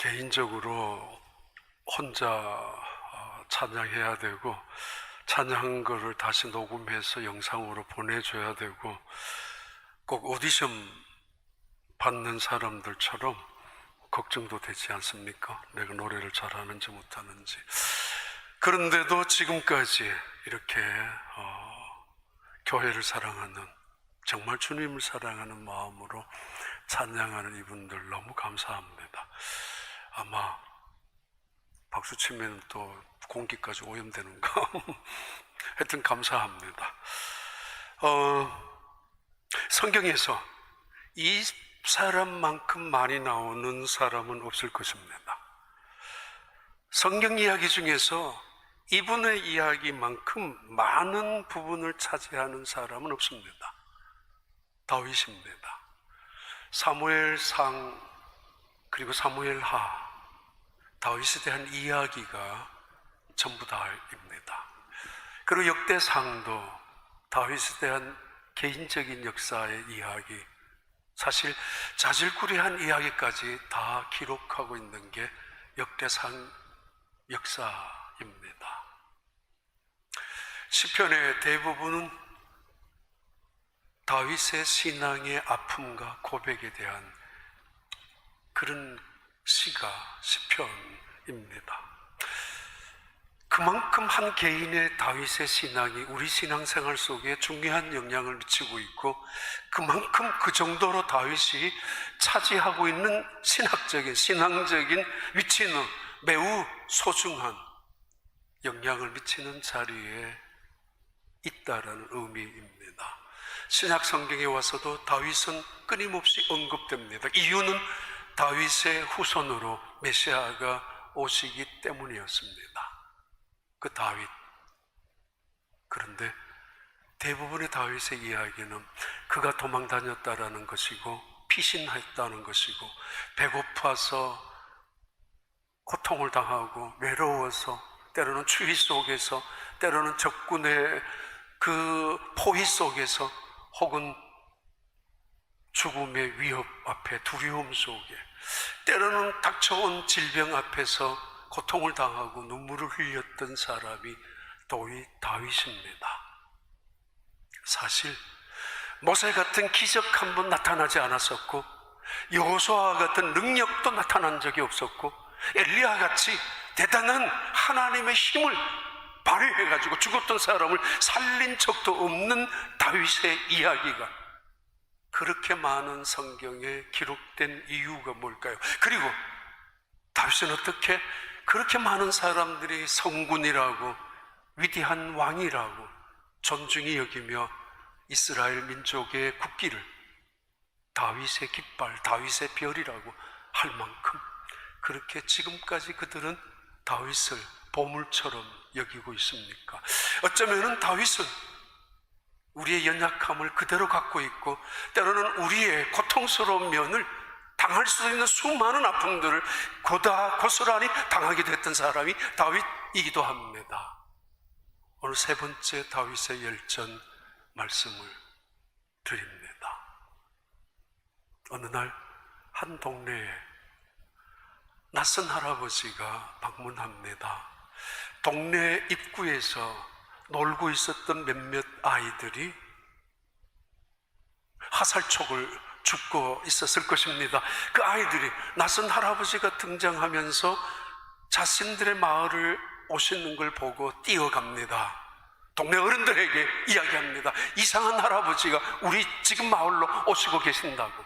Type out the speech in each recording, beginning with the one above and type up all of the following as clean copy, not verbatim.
개인적으로 혼자 찬양해야 되고 찬양한 거를 다시 녹음해서 영상으로 보내줘야 되고 꼭 오디션 받는 사람들처럼 걱정도 되지 않습니까? 내가 노래를 잘하는지 못하는지. 그런데도 지금까지 이렇게 교회를 사랑하는, 정말 주님을 사랑하는 마음으로 찬양하는 이분들 너무 감사합니다. 아마 박수 치면 또 공기까지 오염되는가? 하여튼 감사합니다. 성경에서 이 사람만큼 많이 나오는 사람은 없을 것입니다. 성경 이야기 중에서 이분의 이야기만큼 많은 부분을 차지하는 사람은 없습니다. 다윗입니다. 사무엘상 그리고 사무엘하, 다윗에 대한 이야기가 전부 다입니다. 그리고 역대상도 다윗에 대한 개인적인 역사의 이야기, 사실 자질구레한 이야기까지 다 기록하고 있는 게 역대상 역사입니다. 시편의 대부분은 다윗의 신앙의 아픔과 고백에 대한 그런 시가 시편입니다. 그만큼 한 개인의 다윗의 신앙이 우리 신앙생활 속에 중요한 영향을 미치고 있고, 그만큼 그 정도로 다윗이 차지하고 있는 신학적인, 신앙적인 위치는 매우 소중한 영향을 미치는 자리에 있다라는 의미입니다. 신약 성경에 와서도 다윗은 끊임없이 언급됩니다. 이유는 다윗의 후손으로 메시아가 오시기 때문이었습니다. 그 다윗. 그런데 대부분의 다윗의 이야기는 그가 도망 다녔다라는 것이고, 피신했다는 것이고, 배고파서 고통을 당하고 외로워서, 때로는 추위 속에서, 때로는 적군의 그 포위 속에서, 혹은 죽음의 위협 앞에, 두려움 속에, 때로는 닥쳐온 질병 앞에서 고통을 당하고 눈물을 흘렸던 사람이 다윗입니다. 사실 모세 같은 기적 한 번 나타나지 않았었고, 여호수아 같은 능력도 나타난 적이 없었고, 엘리야 같이 대단한 하나님의 힘을 발휘해가지고 죽었던 사람을 살린 적도 없는 다윗의 이야기가 그렇게 많은 성경에 기록된 이유가 뭘까요? 그리고 다윗은 어떻게 그렇게 많은 사람들이 성군이라고, 위대한 왕이라고 존중히 여기며 이스라엘 민족의 국기를 다윗의 깃발, 다윗의 별이라고 할 만큼 그렇게 지금까지 그들은 다윗을 보물처럼 여기고 있습니까? 어쩌면은 다윗은 우리의 연약함을 그대로 갖고 있고, 때로는 우리의 고통스러운 면을 당할 수 있는 수많은 아픔들을 고스란히 당하게 됐던 사람이 다윗이기도 합니다. 오늘 세 번째 다윗의 열전 말씀을 드립니다. 어느 날 한 동네에 낯선 할아버지가 방문합니다. 동네 입구에서 놀고 있었던 몇몇 아이들이 화살촉을 죽고 있었을 것입니다. 그 아이들이 낯선 할아버지가 등장하면서 자신들의 마을을 오시는 걸 보고 뛰어갑니다. 동네 어른들에게 이야기합니다. 이상한 할아버지가 우리 지금 마을로 오시고 계신다고.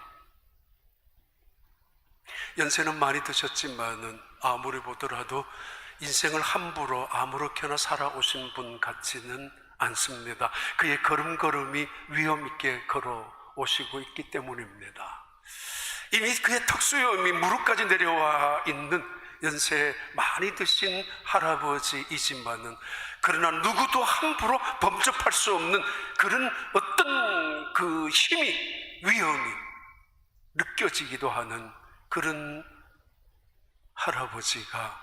연세는 많이 드셨지만은 아무리 보더라도 인생을 함부로 아무렇게나 살아오신 분 같지는 않습니다. 그의 걸음걸음이 위험 있게 걸어오시고 있기 때문입니다. 이미 그의 턱수염이 무릎까지 내려와 있는 연세 많이 드신 할아버지이지만은, 그러나 누구도 함부로 범접할 수 없는 그런 어떤 그 힘이, 위험이 느껴지기도 하는 그런 할아버지가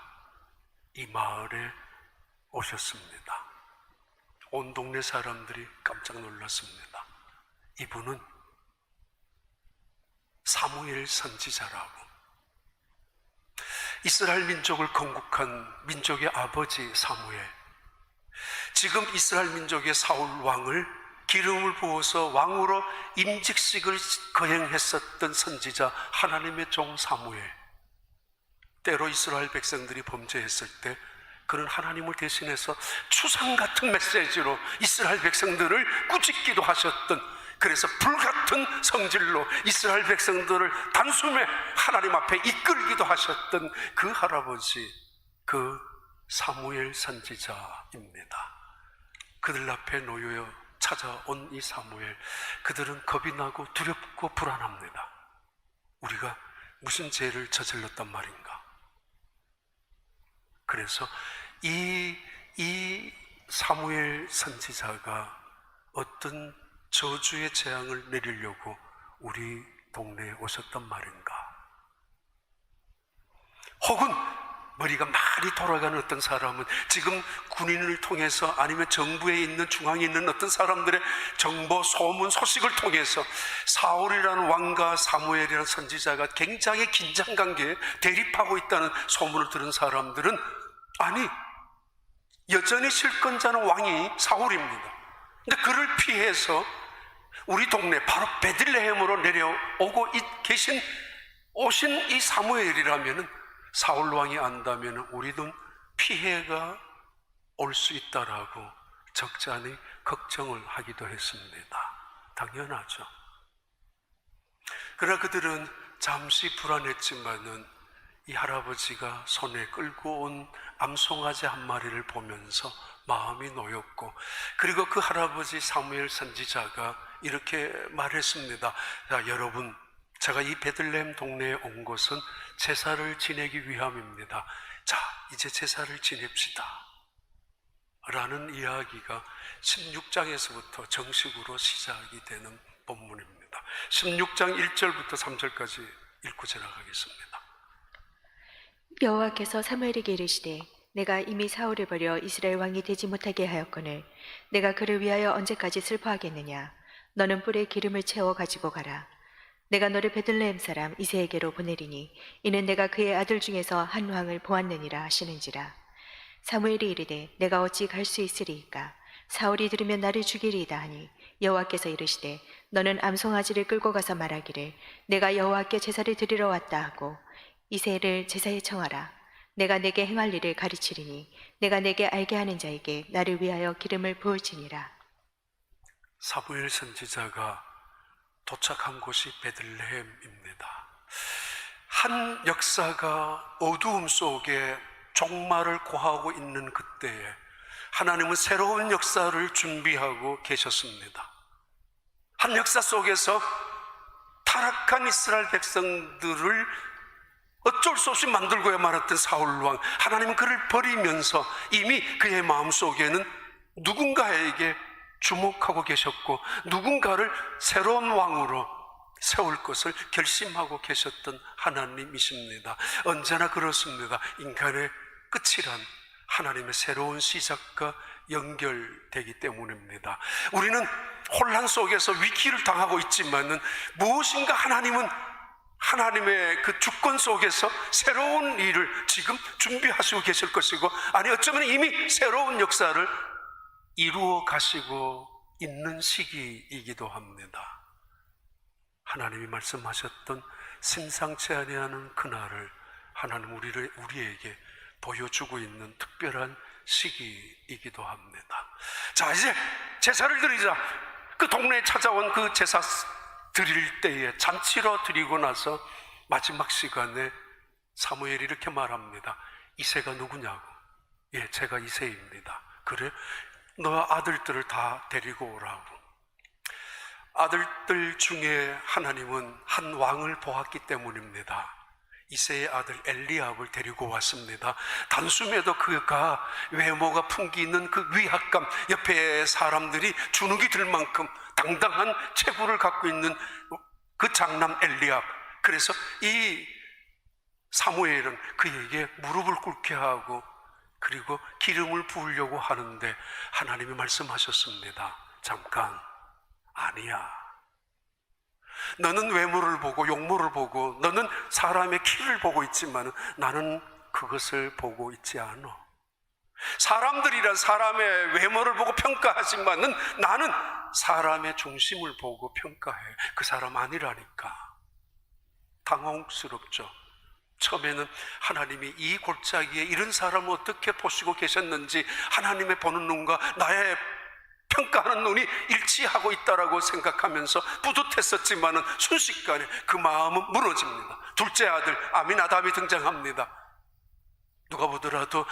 이 마을에 오셨습니다. 온 동네 사람들이 깜짝 놀랐습니다. 이분은 사무엘 선지자라고. 이스라엘 민족을 건국한 민족의 아버지 사무엘, 지금 이스라엘 민족의 사울 왕을 기름을 부어서 왕으로 임직식을 거행했었던 선지자 하나님의 종 사무엘, 때로 이스라엘 백성들이 범죄했을 때 그는 하나님을 대신해서 추상 같은 메시지로 이스라엘 백성들을 꾸짖기도 하셨던, 그래서 불같은 성질로 이스라엘 백성들을 단숨에 하나님 앞에 이끌기도 하셨던 그 할아버지, 그 사무엘 선지자입니다. 그들 앞에 놓여 찾아온 이 사무엘, 그들은 겁이 나고 두렵고 불안합니다. 우리가 무슨 죄를 저질렀단 말인가? 그래서 이 사무엘 선지자가 어떤 저주의 재앙을 내리려고 우리 동네에 오셨단 말인가? 혹은 머리가 많이 돌아가는 어떤 사람은 지금 군인을 통해서 아니면 정부에 있는 중앙에 있는 어떤 사람들의 정보, 소문, 소식을 통해서 사울이라는 왕과 사무엘이라는 선지자가 굉장히 긴장관계에 대립하고 있다는 소문을 들은 사람들은, 아니, 여전히 실권자는 왕이 사울입니다. 근데 그를 피해서 우리 동네 바로 베들레헴으로 내려오고 오신 이 사무엘이라면, 사울 왕이 안다면 우리도 피해가 올 수 있다라고 적잖이 걱정을 하기도 했습니다. 당연하죠. 그러나 그들은 잠시 불안했지만은 이 할아버지가 손에 끌고 온 암송아지 한 마리를 보면서 마음이 놓였고, 그리고 그 할아버지 사무엘 선지자가 이렇게 말했습니다. 자, 여러분, 제가 이 베들레헴 동네에 온 것은 제사를 지내기 위함입니다. 자, 이제 제사를 지냅시다 라는 이야기가 16장에서부터 정식으로 시작이 되는 본문입니다. 16장 1절부터 3절까지 읽고 지나가겠습니다. 여호와께서 사무엘에게 이르시되, 내가 이미 사울을 버려 이스라엘 왕이 되지 못하게 하였거늘 내가 그를 위하여 언제까지 슬퍼하겠느냐? 너는 뿔에 기름을 채워 가지고 가라. 내가 너를 베들레헴 사람 이새에게로 보내리니 이는 내가 그의 아들 중에서 한 왕을 보았느니라 하시는지라. 사무엘이 이르되, 내가 어찌 갈 수 있으리이까? 사울이 들으면 나를 죽이리이다 하니 여호와께서 이르시되, 너는 암송아지를 끌고 가서 말하기를 내가 여호와께 제사를 드리러 왔다 하고 이새를 제사에 청하라. 내가 내게 행할 일을 가르치리니 내가 내게 알게 하는 자에게 나를 위하여 기름을 부을지니라. 사무엘 선지자가 도착한 곳이 베들레헴입니다. 한 역사가 어두움 속에 종말을 고하고 있는 그때에 하나님은 새로운 역사를 준비하고 계셨습니다. 한 역사 속에서 타락한 이스라엘 백성들을 어쩔 수 없이 만들고야 말았던 사울왕, 하나님은 그를 버리면서 이미 그의 마음속에는 누군가에게 주목하고 계셨고 누군가를 새로운 왕으로 세울 것을 결심하고 계셨던 하나님이십니다. 언제나 그렇습니다. 인간의 끝이란 하나님의 새로운 시작과 연결되기 때문입니다. 우리는 혼란 속에서 위기를 당하고 있지만은 무엇인가 하나님의 그 주권 속에서 새로운 일을 지금 준비하시고 계실 것이고, 아니 어쩌면 이미 새로운 역사를 이루어 가시고 있는 시기이기도 합니다. 하나님이 말씀하셨던 심상치 아니하는 그날을 하나님 우리에게 보여주고 있는 특별한 시기이기도 합니다. 자, 이제 제사를 드리자. 그 동네에 찾아온 그 제사 드릴 때에 잔치로 드리고 나서 마지막 시간에 사무엘이 이렇게 말합니다. 이새가 누구냐고. 예, 제가 이새입니다. 그래? 너 아들들을 다 데리고 오라고. 아들들 중에 하나님은 한 왕을 보았기 때문입니다. 이새의 아들 엘리압을 데리고 왔습니다. 단숨에도 그가 외모가 풍기는 그 위압감, 옆에 사람들이 주눅이 들 만큼 당당한 체구를 갖고 있는 그 장남 엘리압. 그래서 이 사무엘은 그에게 무릎을 꿇게 하고 그리고 기름을 부으려고 하는데 하나님이 말씀하셨습니다. 잠깐, 아니야. 너는 외모를 보고 용모를 보고 너는 사람의 키를 보고 있지만 나는 그것을 보고 있지 않아. 사람들이란 사람의 외모를 보고 평가하지만은 나는 사람의 중심을 보고 평가해. 그 사람 아니라니까. 당혹스럽죠. 처음에는 하나님이 이 골짜기에 이런 사람을 어떻게 보시고 계셨는지 하나님의 보는 눈과 나의 평가하는 눈이 일치하고 있다라고 생각하면서 뿌듯했었지만은 순식간에 그 마음은 무너집니다. 둘째 아들 아미나답이 등장합니다. 누가 보더라도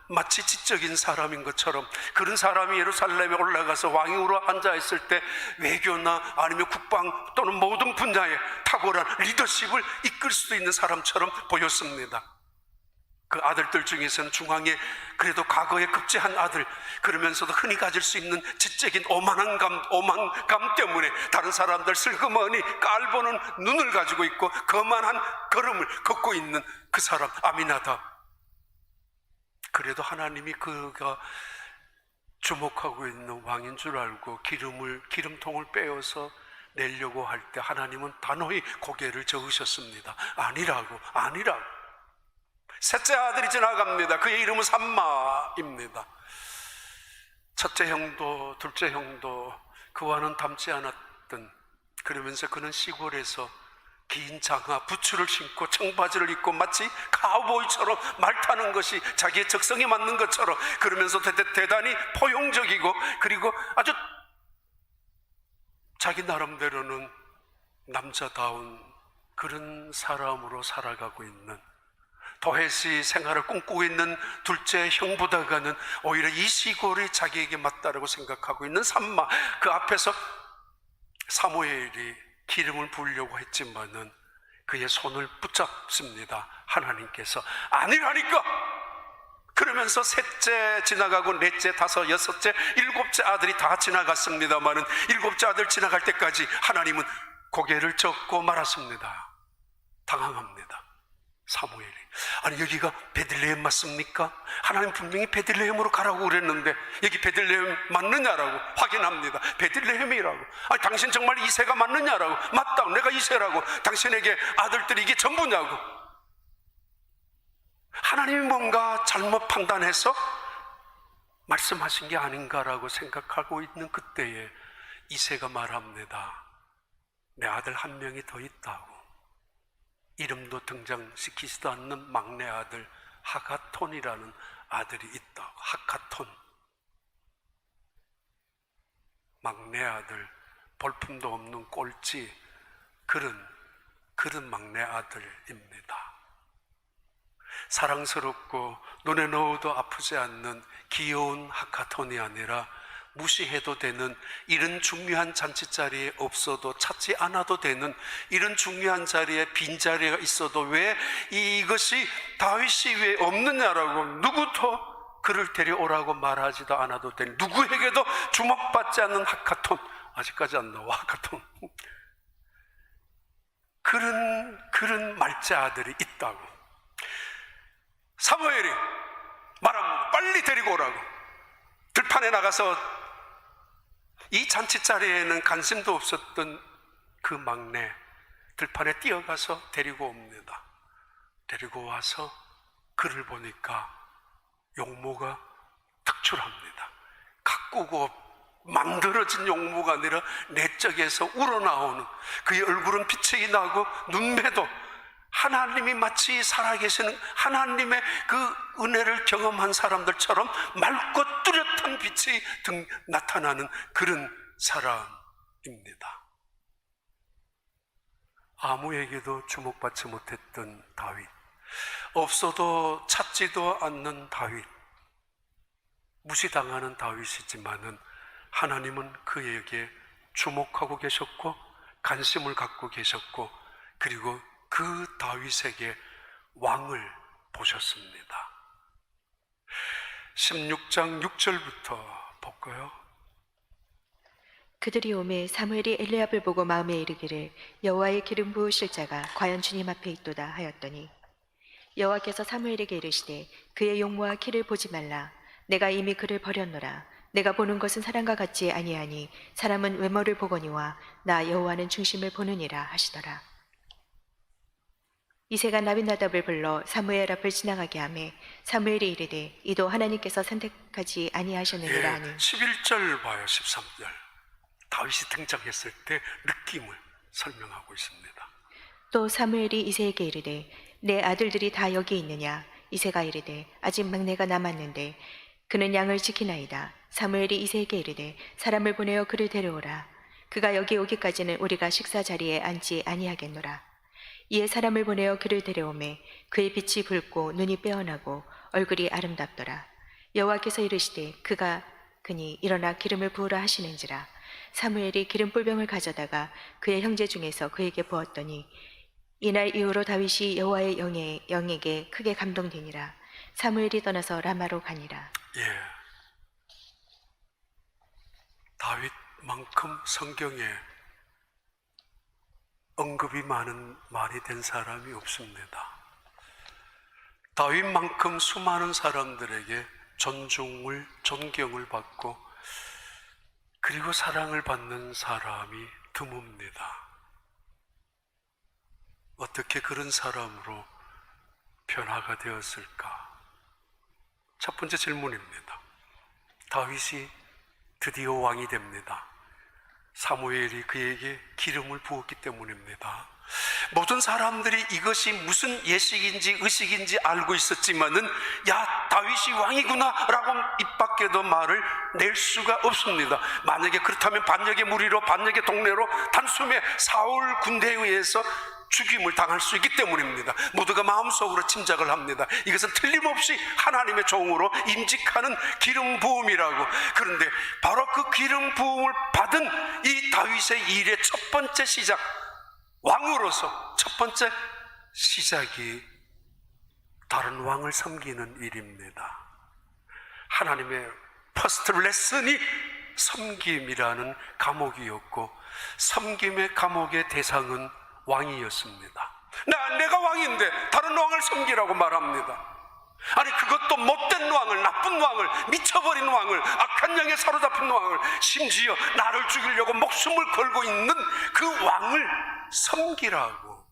마치 지적인 사람인 것처럼, 그런 사람이 예루살렘에 올라가서 왕으로 앉아있을 때 외교나 아니면 국방 또는 모든 분야에 탁월한 리더십을 이끌 수 있는 사람처럼 보였습니다. 그 아들들 중에서는 중앙에 그래도 과거에 급제한 아들, 그러면서도 흔히 가질 수 있는 지적인 오만감 때문에 다른 사람들 슬그머니 깔보는 눈을 가지고 있고 거만한 걸음을 걷고 있는 그 사람 아미나답. 그래도 하나님이 그가 주목하고 있는 왕인 줄 알고 기름통을 빼어서 내려고 할 때 하나님은 단호히 고개를 저으셨습니다. 아니라고. 셋째 아들이 지나갑니다. 그의 이름은 삼마입니다. 첫째 형도 둘째 형도 그와는 닮지 않았던, 그러면서 그는 시골에서 긴 장화, 부츠를 신고 청바지를 입고 마치 카우보이처럼 말 타는 것이 자기의 적성에 맞는 것처럼, 그러면서 대단히 포용적이고 그리고 아주 자기 나름대로는 남자다운 그런 사람으로 살아가고 있는, 도회시 생활을 꿈꾸고 있는 둘째 형보다가는 오히려 이 시골이 자기에게 맞다라고 생각하고 있는 삼마. 그 앞에서 사무엘이 기름을 부으려고 했지만은 그의 손을 붙잡습니다. 하나님께서 아니라니까. 그러면서 셋째 지나가고 넷째, 다섯, 여섯째, 일곱째 아들이 다 지나갔습니다마는 일곱째 아들 지나갈 때까지 하나님은 고개를 젓고 말았습니다. 당황합니다. 사무엘이, 아니 여기가 베들레헴 맞습니까? 하나님 분명히 베들레헴으로 가라고 그랬는데 여기 베들레헴 맞느냐라고 확인합니다. 베들레헴이라고. 아니 당신 정말 이세가 맞느냐라고. 맞다, 내가 이세라고. 당신에게 아들들이 이게 전부냐고. 하나님이 뭔가 잘못 판단해서 말씀하신 게 아닌가라고 생각하고 있는 그때에 이세가 말합니다. 내 아들 한 명이 더 있다고. 이름도 등장시키지도 않는 막내 아들 하가톤이라는 아들이 있다고. 하가톤, 막내 아들, 볼품도 없는 꼴찌, 그런 막내 아들입니다. 사랑스럽고 눈에 넣어도 아프지 않는 귀여운 하가톤이 아니라 무시해도 되는, 이런 중요한 잔치자리에 없어도 찾지 않아도 되는, 이런 중요한 자리에 빈자리가 있어도 왜 이것이 다윗이 왜 없느냐라고 누구도 그를 데려오라고 말하지도 않아도 되는, 누구에게도 주목받지 않는 하가톤. 아직까지 안 나와 하가톤. 그런 말째 아들이 있다고. 사무엘이 말합니다. 빨리 데리고 오라고. 들판에 나가서 이 잔치 자리에는 관심도 없었던 그 막내 들판에 뛰어가서 데리고 옵니다. 데리고 와서 그를 보니까 용모가 특출합니다. 가꾸고 만들어진 용모가 아니라 내적에서 우러나오는, 그의 얼굴은 빛이 나고 눈매도 하나님이 마치 살아계시는 하나님의 그 은혜를 경험한 사람들처럼 맑고 뚜렷한 빛이 나타나는 그런 사람입니다. 아무에게도 주목받지 못했던 다윗, 없어도 찾지도 않는 다윗, 무시당하는 다윗이지만은 하나님은 그에게 주목하고 계셨고 관심을 갖고 계셨고, 그리고 그 다윗에게 왕을 보셨습니다. 16장 6절부터 볼까요? 그들이 오매 사무엘이 엘리압을 보고 마음에 이르기를 여호와의 기름 부으실 자가 과연 주님 앞에 있도다 하였더니, 여호와께서 사무엘에게 이르시되 그의 용모와 키를 보지 말라. 내가 이미 그를 버렸노라. 내가 보는 것은 사람과 같지 아니하니 사람은 외모를 보거니와 나 여호와는 중심을 보느니라 하시더라. 이새가 나빈나답을 불러 사무엘 앞을 지나가게 하매 사무엘이 이르되 이도 하나님께서 선택하지 아니하셨느니라 하니 11절 봐요. 13절 다윗이 등장했을 때 느낌을 설명하고 있습니다. 또 사무엘이 이새에게 이르되 내 아들들이 다 여기 있느냐? 이새가 이르되 아직 막내가 남았는데 그는 양을 지키나이다. 사무엘이 이새에게 이르되 사람을 보내어 그를 데려오라. 그가 여기 오기까지는 우리가 식사 자리에 앉지 아니하겠노라. 이에 사람을 보내어 그를 데려오매 그의 빛이 붉고 눈이 빼어나고 얼굴이 아름답더라. 여호와께서 이르시되 그니 일어나 기름을 부으라 하시는지라. 사무엘이 기름 뿔병을 가져다가 그의 형제 중에서 그에게 부었더니 이날 이후로 다윗이 여호와의 영에게 크게 감동되니라. 사무엘이 떠나서 라마로 가니라. 다윗만큼 성경에 언급이 많이 된 사람이 없습니다. 다윗만큼 수많은 사람들에게 존경을 받고 그리고 사랑을 받는 사람이 드뭅니다. 어떻게 그런 사람으로 변화가 되었을까? 첫 번째 질문입니다. 다윗이 드디어 왕이 됩니다. 사무엘이 그에게 기름을 부었기 때문입니다. 모든 사람들이 이것이 무슨 예식인지 의식인지 알고 있었지만은 야, 다윗이 왕이구나 라고 입 밖에도 말을 낼 수가 없습니다. 만약에 그렇다면 반역의 무리로, 반역의 동네로 단숨에 사울 군대에 의해서 죽임을 당할 수 있기 때문입니다. 모두가 마음속으로 짐작을 합니다. 이것은 틀림없이 하나님의 종으로 임직하는 기름 부음이라고. 그런데 바로 그 기름 부음을 받은 이 다윗의 일의 첫 번째 시작, 왕으로서 첫 번째 시작이 다른 왕을 섬기는 일입니다. 하나님의 퍼스트 레슨이 섬김이라는 과목이었고, 섬김의 과목의 대상은 왕이었습니다. 내가 왕인데 다른 왕을 섬기라고 말합니다. 아니, 그것도 못된 왕을, 나쁜 왕을, 미쳐버린 왕을, 악한 영에 사로잡힌 왕을, 심지어 나를 죽이려고 목숨을 걸고 있는 그 왕을 섬기라고.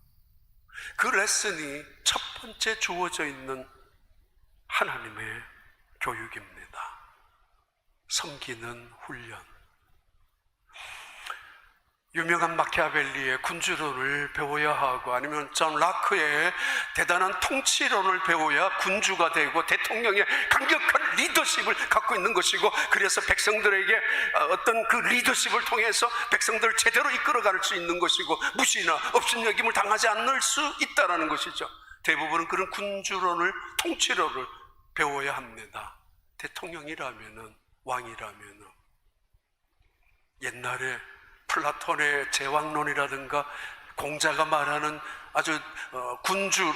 그 레슨이 첫 번째 주어져 있는 하나님의 교육입니다. 섬기는 훈련. 유명한 마키아벨리의 군주론을 배워야 하고, 아니면 존 라크의 대단한 통치론을 배워야 군주가 되고 대통령의 강력한 리더십을 갖고 있는 것이고, 그래서 백성들에게 어떤 그 리더십을 통해서 백성들을 제대로 이끌어갈 수 있는 것이고, 무시나 업신여김을 당하지 않을 수 있다는 것이죠. 대부분은 그런 군주론을, 통치론을 배워야 합니다. 대통령이라면은, 왕이라면은. 옛날에 플라톤의 제왕론이라든가 공자가 말하는 아주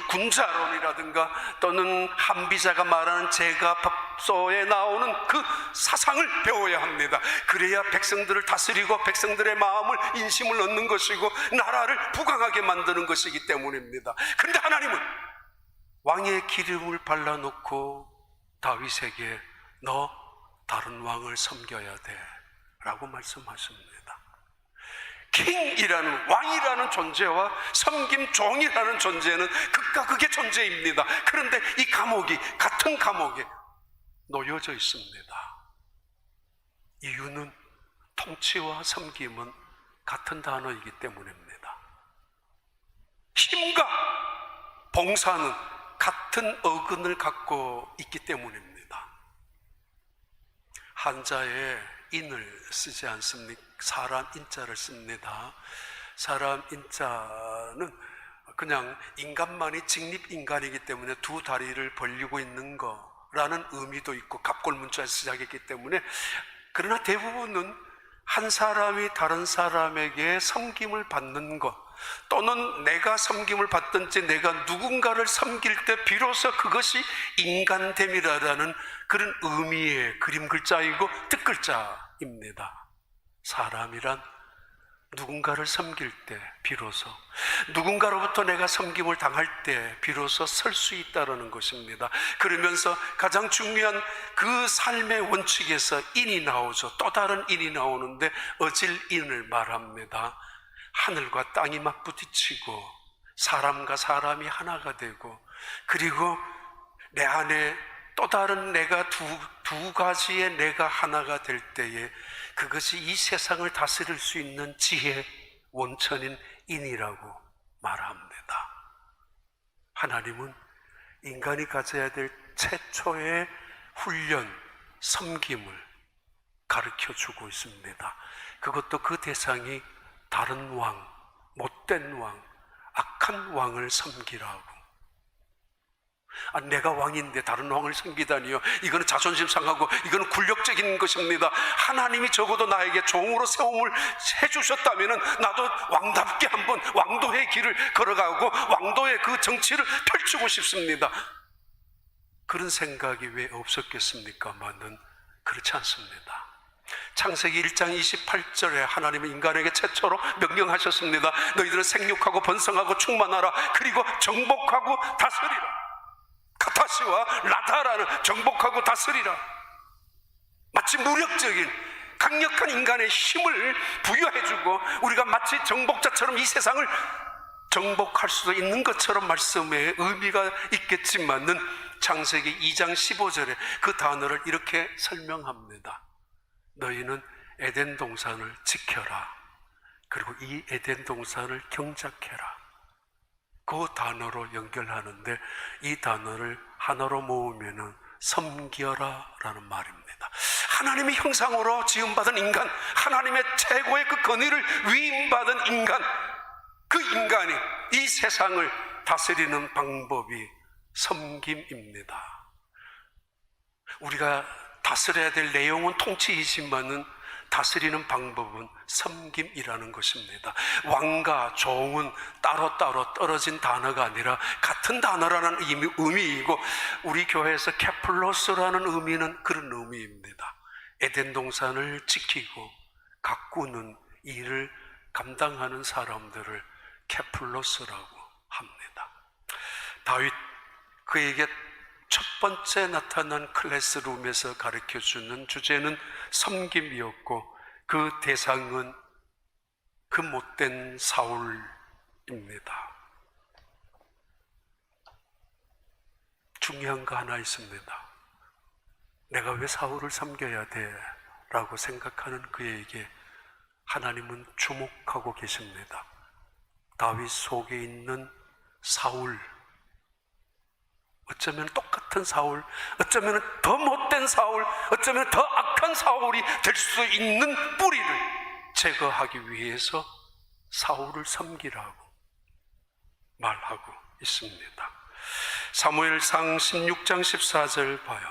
군자론이라든가 또는 한비자가 말하는 제가법서에 나오는 그 사상을 배워야 합니다. 그래야 백성들을 다스리고 백성들의 마음을, 인심을 얻는 것이고 나라를 부강하게 만드는 것이기 때문입니다. 그런데 하나님은 왕의 기름을 발라놓고 다윗에게 너 다른 왕을 섬겨야 돼 라고 말씀하십니다. 킹이라는, 왕이라는 존재와 섬김 종이라는 존재는 극과 극의 존재입니다. 그런데 이 감옥이 같은 감옥에 놓여져 있습니다. 이유는 통치와 섬김은 같은 단어이기 때문입니다. 힘과 봉사는 같은 어근을 갖고 있기 때문입니다. 한자에 인을 쓰지 않습니까? 사람 인자를 씁니다. 사람 인자는 그냥 인간만이 직립인간이기 때문에 두 다리를 벌리고 있는 거라는 의미도 있고 갑골문자에서 시작했기 때문에, 그러나 대부분은 한 사람이 다른 사람에게 섬김을 받는 것, 또는 내가 섬김을 받든지 내가 누군가를 섬길 때 비로소 그것이 인간됨이라는 그런 의미의 그림 글자이고 뜻글자입니다. 사람이란 누군가를 섬길 때 비로소, 누군가로부터 내가 섬김을 당할 때 비로소 설 수 있다는 것입니다. 그러면서 가장 중요한 그 삶의 원칙에서 인이 나오죠. 또 다른 인이 나오는데 어질인을 말합니다. 하늘과 땅이 막 부딪히고 사람과 사람이 하나가 되고, 그리고 내 안에 또 다른 내가 두 가지의 내가 하나가 될 때에 그것이 이 세상을 다스릴 수 있는 지혜 원천인 인이라고 말합니다. 하나님은 인간이 가져야 될 최초의 훈련, 섬김을 가르쳐 주고 있습니다. 그것도 그 대상이 다른 왕, 못된 왕, 악한 왕을 섬기라고. 내가 왕인데 다른 왕을 섬기다니요. 이거는 자존심 상하고 이거는 굴욕적인 것입니다. 하나님이 적어도 나에게 종으로 세움을 해주셨다면 나도 왕답게 한번 왕도의 길을 걸어가고 왕도의 그 정치를 펼치고 싶습니다. 그런 생각이 왜 없었겠습니까만은 그렇지 않습니다. 창세기 1장 28절에 하나님은 인간에게 최초로 명령하셨습니다. 너희들은 생육하고 번성하고 충만하라. 그리고 정복하고 다스리라. 카타시와 라다라는 정복하고 다스리라. 마치 무력적인 강력한 인간의 힘을 부여해주고 우리가 마치 정복자처럼 이 세상을 정복할 수도 있는 것처럼 말씀에 의미가 있겠지만은 창세기 2장 15절에 그 단어를 이렇게 설명합니다. 너희는 에덴 동산을 지켜라. 그리고 이 에덴 동산을 경작해라. 그 단어로 연결하는데 이 단어를 하나로 모으면은 섬겨라 라는 말입니다. 하나님의 형상으로 지음받은 인간, 하나님의 최고의 그 권위를 위임받은 인간, 그 인간이 이 세상을 다스리는 방법이 섬김입니다. 우리가 다스려야 될 내용은 통치이지만은 다스리는 방법은 섬김이라는 것입니다. 왕과 종은 따로따로 떨어진 단어가 아니라 같은 단어라는 의미이고, 우리 교회에서 케플로스라는 의미는 그런 의미입니다. 에덴 동산을 지키고 가꾸는 일을 감당하는 사람들을 케플로스라고 합니다. 다윗, 그에게 첫 번째 나타난 클래스룸에서 가르쳐주는 주제는 섬김이었고 그 대상은 그 못된 사울입니다. 중요한 거 하나 있습니다. 내가 왜 사울을 섬겨야 돼? 라고 생각하는 그에게 하나님은 주목하고 계십니다. 다윗 속에 있는 사울, 어쩌면 똑같은 사울, 어쩌면 더 못된 사울, 어쩌면 더 악한 사울이 될 수 있는 뿌리를 제거하기 위해서 사울을 섬기라고 말하고 있습니다. 사무엘상 16장 14절 봐요.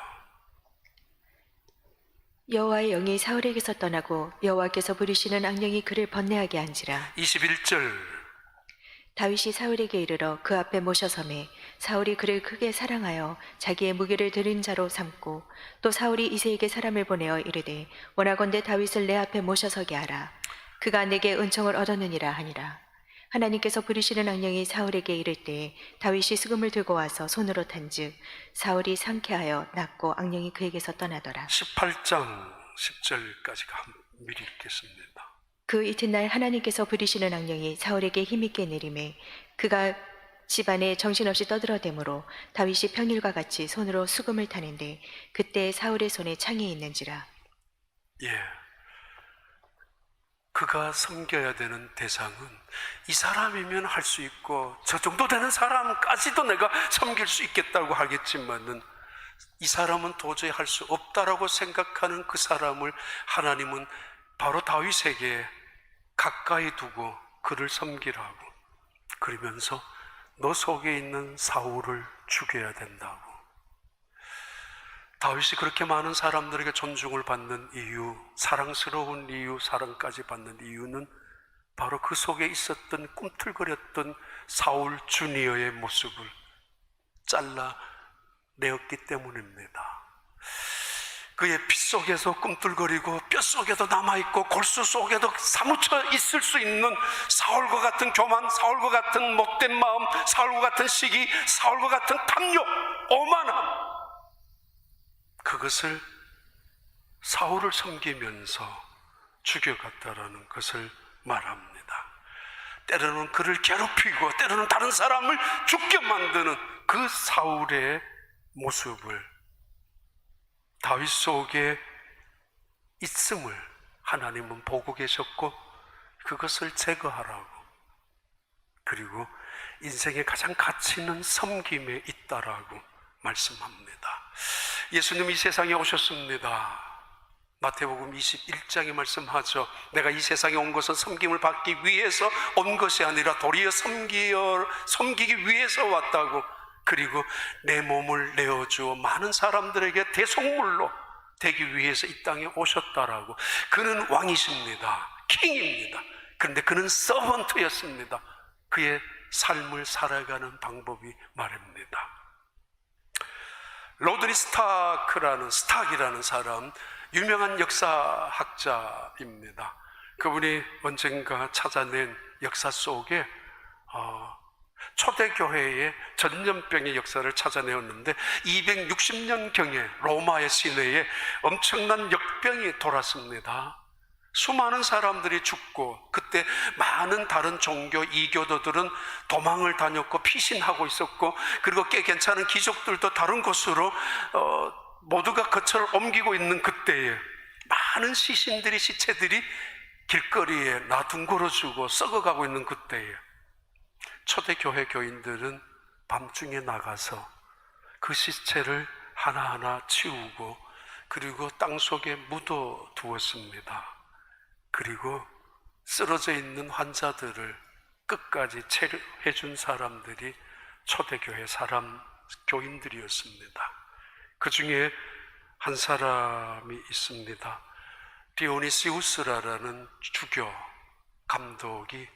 여호와의 영이 사울에게서 떠나고 여호와께서 부리시는 악령이 그를 번뇌하게 한지라. 21절. 다윗이 사울에게 이르러 그 앞에 모셔서매 사울이 그를 크게 사랑하여 자기의 무기를 들인 자로 삼고, 또 사울이 이새에게 사람을 보내어 이르되 원하건대 다윗을 내 앞에 모셔서게 하라. 그가 내게 은총을 얻었느니라 하니라. 하나님께서 부리시는 악령이 사울에게 이를 때에 다윗이 수금을 들고 와서 손으로 탄즉 사울이 상쾌하여 낫고 악령이 그에게서 떠나더라. 18장 10절까지가 미리 읽겠습니다. 그 이튿날 하나님께서 부리시는 악령이 사울에게 힘있게 내림에 그가 집안에 정신없이 떠들어대므로 다윗이 평일과 같이 손으로 수금을 타는데 그때 사울의 손에 창이 있는지라. 그가 섬겨야 되는 대상은 이 사람이면 할 수 있고 저 정도 되는 사람까지도 내가 섬길 수 있겠다고 하겠지만은 이 사람은 도저히 할 수 없다라고 생각하는 그 사람을 하나님은 바로 다윗에게 가까이 두고 그를 섬기라고, 그러면서 너 속에 있는 사울을 죽여야 된다고. 다윗이 그렇게 많은 사람들에게 존중을 받는 이유, 사랑스러운 이유, 사랑까지 받는 이유는 바로 그 속에 있었던 꿈틀거렸던 사울 주니어의 모습을 잘라내었기 때문입니다. 그의 피 속에서 꿈틀거리고 뼈 속에도 남아있고 골수 속에도 사무쳐 있을 수 있는 사울과 같은 교만, 사울과 같은 못된 마음, 사울과 같은 시기, 사울과 같은 탐욕, 오만함, 그것을 사울을 섬기면서 죽여갔다라는 것을 말합니다. 때로는 그를 괴롭히고 때로는 다른 사람을 죽게 만드는 그 사울의 모습을 다윗 속에 있음을 하나님은 보고 계셨고 그것을 제거하라고, 그리고 인생의 가장 가치 있는 섬김에 있다라고 말씀합니다. 예수님이 이 세상에 오셨습니다. 마태복음 21장에 말씀하죠. 내가 이 세상에 온 것은 섬김을 받기 위해서 온 것이 아니라 도리어 섬기기 위해서 왔다고, 그리고 내 몸을 내어주어 많은 사람들에게 대속물로 되기 위해서 이 땅에 오셨다라고. 그는 왕이십니다. 킹입니다. 그런데 그는 서번트였습니다. 그의 삶을 살아가는 방법이 말입니다. 로드니 스탁이라는 사람, 유명한 역사학자입니다. 그분이 언젠가 찾아낸 역사 속에 초대교회의 전염병의 역사를 찾아내었는데 260년경에 로마의 시내에 엄청난 역병이 돌았습니다. 수많은 사람들이 죽고, 그때 많은 다른 종교 이교도들은 도망을 다녔고 피신하고 있었고, 그리고 꽤 괜찮은 귀족들도 다른 곳으로 모두가 거처를 옮기고 있는 그때에 많은 시체들이 길거리에 나둥그러지고 썩어가고 있는 그때에 초대교회 교인들은 밤중에 나가서 그 시체를 하나하나 치우고 그리고 땅속에 묻어두었습니다. 그리고 쓰러져 있는 환자들을 끝까지 체류해 준 사람들이 초대교회 교인들이었습니다. 그 중에 한 사람이 있습니다. 디오니시우스라는 주교 감독이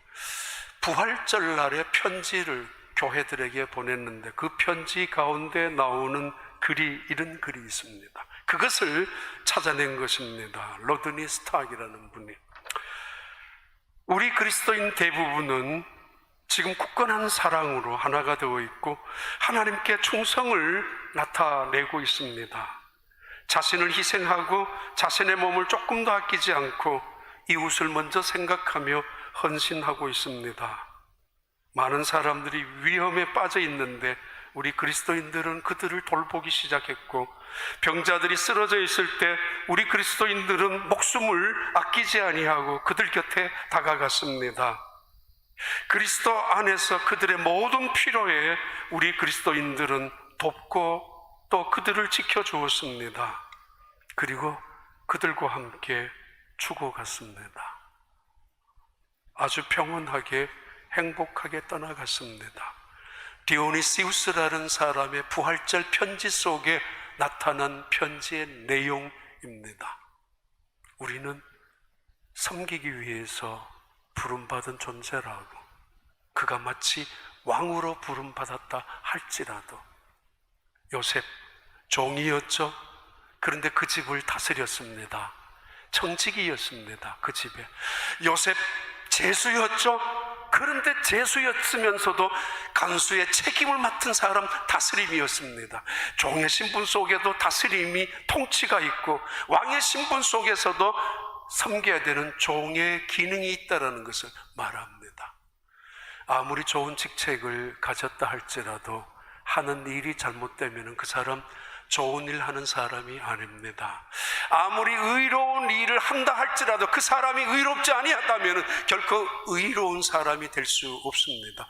부활절날에 편지를 교회들에게 보냈는데 그 편지 가운데 나오는 이런 글이 있습니다. 그것을 찾아낸 것입니다. 로드니 스탁이라는 분이. 우리 그리스도인 대부분은 지금 굳건한 사랑으로 하나가 되어 있고 하나님께 충성을 나타내고 있습니다. 자신을 희생하고 자신의 몸을 조금도 아끼지 않고 이웃을 먼저 생각하며 헌신하고 있습니다. 많은 사람들이 위험에 빠져 있는데 우리 그리스도인들은 그들을 돌보기 시작했고, 병자들이 쓰러져 있을 때 우리 그리스도인들은 목숨을 아끼지 아니하고 그들 곁에 다가갔습니다. 그리스도 안에서 그들의 모든 필요에 우리 그리스도인들은 돕고 또 그들을 지켜주었습니다. 그리고 그들과 함께 죽어갔습니다. 아주 평온하게 행복하게 떠나갔습니다. 디오니시우스라는 사람의 부활절 편지 속에 나타난 편지의 내용입니다. 우리는 섬기기 위해서 부름받은 존재라고, 그가 마치 왕으로 부름받았다 할지라도, 요셉 종이었죠. 그런데 그 집을 다스렸습니다. 청지기였습니다. 그 집에. 요셉 제수였죠. 그런데 제수였으면서도 간수의 책임을 맡은 사람, 다스림이었습니다. 종의 신분 속에도 다스림이, 통치가 있고 왕의 신분 속에서도 섬겨야 되는 종의 기능이 있다는 것을 말합니다. 아무리 좋은 직책을 가졌다 할지라도 하는 일이 잘못되면 그 사람 좋은 일 하는 사람이 아닙니다. 아무리 의로운 일을 한다 할지라도 그 사람이 의롭지 아니하다면 결코 의로운 사람이 될 수 없습니다.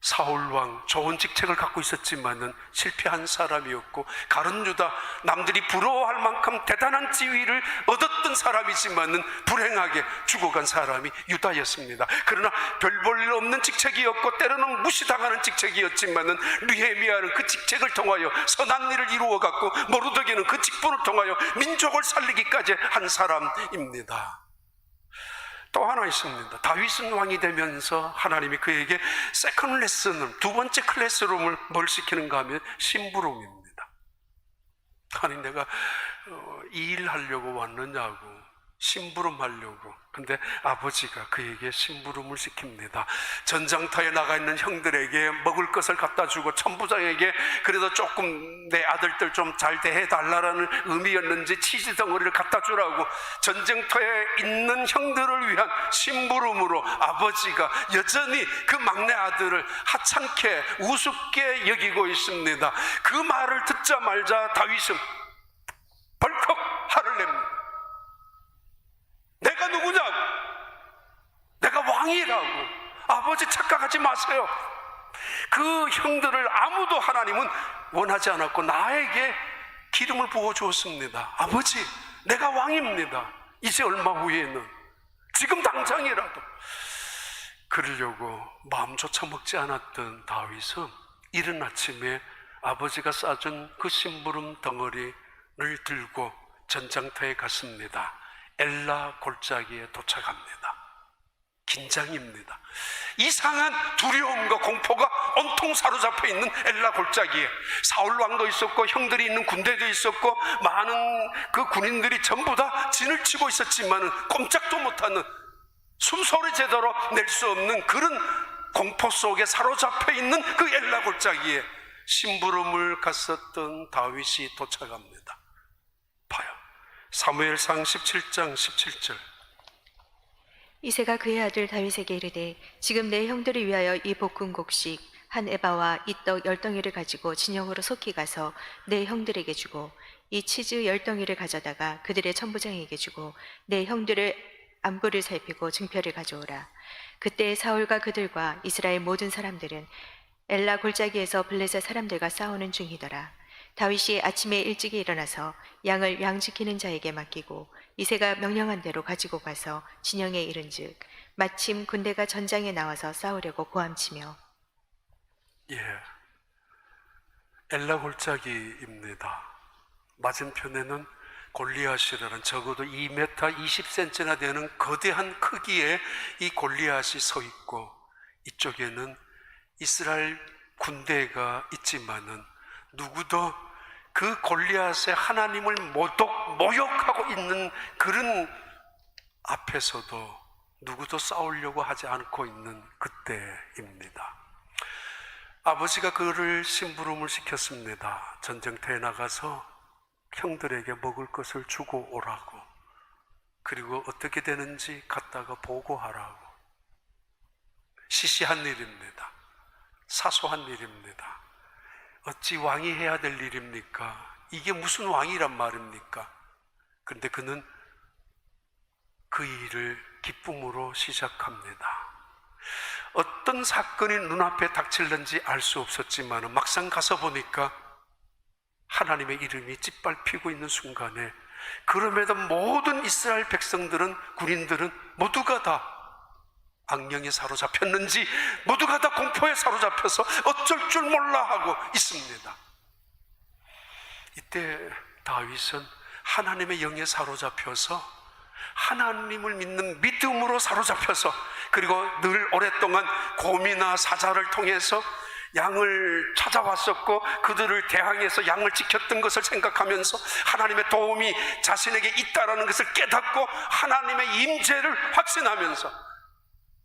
사울왕 좋은 직책을 갖고 있었지만은 실패한 사람이었고, 가룟 유다 남들이 부러워할 만큼 대단한 지위를 얻었던 사람이지만은 불행하게 죽어간 사람이 유다였습니다. 그러나 별 볼 일 없는 직책이었고 때로는 무시당하는 직책이었지만은 느헤미야는 그 직책을 통하여 선한 일을 이루어 갔고 모르드게는 그 직분을 통하여 민족을 살리기까지 한 사람입니다. 또 하나 있습니다. 다윗은 왕이 되면서 하나님이 그에게 세컨드 레슨을, 두 번째 클래스룸을 뭘 시키는가 하면 심부름입니다. 아니 내가 이 일 하려고 왔느냐고 심부름하려고. 근데 아버지가 그에게 심부름을 시킵니다. 전장터에 나가 있는 형들에게 먹을 것을 갖다 주고 천부장에게 그래도 조금 내 아들들 좀 잘 대해달라는 의미였는지 치즈 덩어리를 갖다 주라고 전쟁터에 있는 형들을 위한 심부름으로 아버지가 여전히 그 막내 아들을 하찮게 우습게 여기고 있습니다. 그 말을 듣자마자 다윗은 벌컥 화를 냅니다. 내가 누구냐고, 내가 왕이라고. 아버지 착각하지 마세요. 그 형들을 아무도 하나님은 원하지 않았고 나에게 기름을 부어 주었습니다. 아버지, 내가 왕입니다. 이제 얼마 후에는, 지금 당장이라도. 그러려고 마음조차 먹지 않았던 다윗은 이른 아침에 아버지가 싸준 그 심부름 덩어리를 들고 전장터에 갔습니다. 엘라 골짜기에 도착합니다. 긴장입니다. 이상한 두려움과 공포가 온통 사로잡혀 있는 엘라 골짜기에 사울 왕도 있었고 형들이 있는 군대도 있었고 많은 그 군인들이 전부 다 진을 치고 있었지만은 꼼짝도 못하는, 숨소리 제대로 낼 수 없는 그런 공포 속에 사로잡혀 있는 그 엘라 골짜기에 심부름을 갔었던 다윗이 도착합니다. 봐요. 사무엘상 17장 17절. 이새가 그의 아들 다윗에게 이르되 지금 내 형들을 위하여 이 볶은 곡식 한 에바와 이 떡 10덩이를 가지고 진영으로 속히 가서 내 형들에게 주고 이 치즈 10덩이를 가져다가 그들의 천부장에게 주고 내 형들을 안부를 살피고 증표를 가져오라. 그때 사울과 그들과 이스라엘 모든 사람들은 엘라 골짜기에서 블레셋 사람들과 싸우는 중이더라. 다윗이 아침에 일찍이 일어나서 양을 양 지키는 자에게 맡기고 이새가 명령한 대로 가지고 가서 진영에 이른즉 마침 군대가 전장에 나와서 싸우려고 고함치며. 엘라 골짜기입니다. 맞은편에는 골리앗이라는 적어도 2m 20cm나 되는 거대한 크기의 이 골리앗이 서 있고, 이쪽에는 이스라엘 군대가 있지만은 누구도 그 골리앗의 하나님을 모욕하고 있는 그런 앞에서도 누구도 싸우려고 하지 않고 있는 그때입니다. 아버지가 그를 심부름을 시켰습니다. 전쟁터에 나가서 형들에게 먹을 것을 주고 오라고, 그리고 어떻게 되는지 갔다가 보고하라고. 시시한 일입니다. 사소한 일입니다. 어찌 왕이 해야 될 일입니까? 이게 무슨 왕이란 말입니까? 그런데 그는 그 일을 기쁨으로 시작합니다. 어떤 사건이 눈앞에 닥칠는지 알 수 없었지만 막상 가서 보니까 하나님의 이름이 짓밟히고 있는 순간에, 그럼에도 모든 이스라엘 백성들은, 군인들은 모두가 다 악령에 사로잡혔는지 모두가 다 공포에 사로잡혀서 어쩔 줄 몰라 하고 있습니다. 이때 다윗은 하나님의 영에 사로잡혀서, 하나님을 믿는 믿음으로 사로잡혀서, 그리고 늘 오랫동안 곰이나 사자를 통해서 양을 찾아왔었고 그들을 대항해서 양을 지켰던 것을 생각하면서 하나님의 도움이 자신에게 있다라는 것을 깨닫고 하나님의 임재를 확신하면서